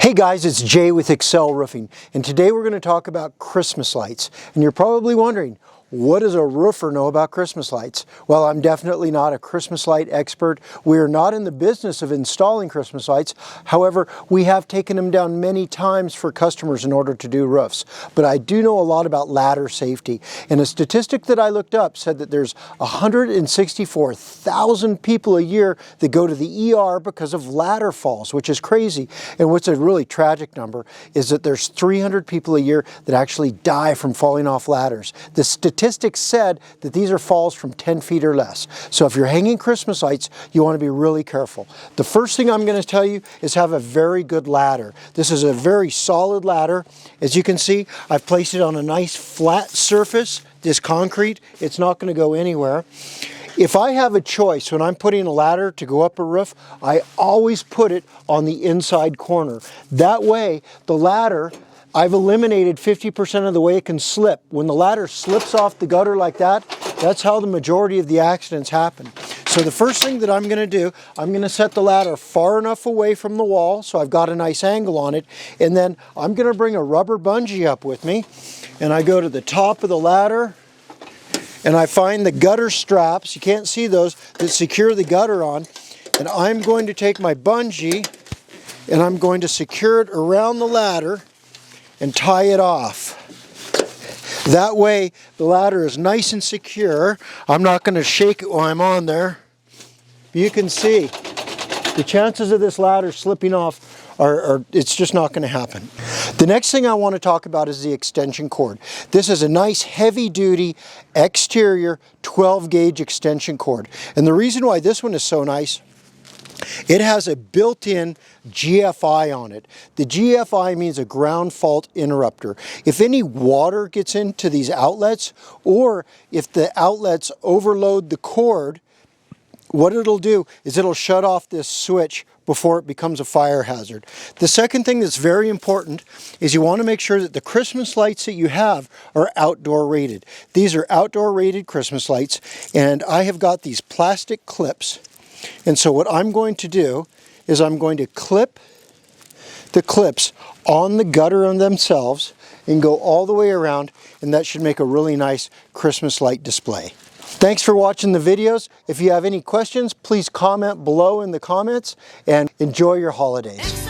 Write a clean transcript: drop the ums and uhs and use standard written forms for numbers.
Hey guys, it's Jay with Excel Roofing, and today we're going to talk about Christmas lights. And you're probably wondering, what does a roofer know about Christmas lights? Well, I'm definitely not a Christmas light expert. We're not in the business of installing Christmas lights. However, we have taken them down many times for customers in order to do roofs. But I do know a lot about ladder safety. And a statistic that I looked up said that there's 164,000 people a year that go to the ER because of ladder falls, which is crazy. And what's a really tragic number is that there's 300 people a year that actually die from falling off ladders. The statistics said that these are falls from 10 feet or less. So if you're hanging Christmas lights, you want to be really careful. The first thing I'm going to tell you is have a very good ladder. This is a very solid ladder. As you can see, I've placed it on a nice flat surface. This concrete, it's not going to go anywhere. If I have a choice when I'm putting a ladder to go up a roof, I always put it on the inside corner. That way, the ladder, I've eliminated 50% of the way it can slip. When the ladder slips off the gutter like that, that's how the majority of the accidents happen. So the first thing that I'm going to do, I'm going to set the ladder far enough away from the wall so I've got a nice angle on it. And then I'm going to bring a rubber bungee up with me. And I go to the top of the ladder and I find the gutter straps, you can't see those, that secure the gutter on. And I'm going to take my bungee and I'm going to secure it around the ladder and tie it off. That way the ladder is nice and secure. I'm not going to shake it while I'm on there. You can see the chances of this ladder slipping off it's just not going to happen. The next thing I want to talk about is the extension cord. This is a nice heavy duty exterior 12 gauge extension cord. And the reason why this one is so nice, it has a built-in GFI on it. The GFI means a ground fault interrupter. If any water gets into these outlets, or if the outlets overload the cord, what it'll do is it'll shut off this switch before it becomes a fire hazard. The second thing that's very important is you want to make sure that the Christmas lights that you have are outdoor rated. These are outdoor rated Christmas lights, and I have got these plastic clips. And so what I'm going to do is I'm going to clip the clips on the gutter on themselves and go all the way around, and that should make a really nice Christmas light display. Thanks for watching the videos. If you have any questions, please comment below in the comments, and enjoy your holidays.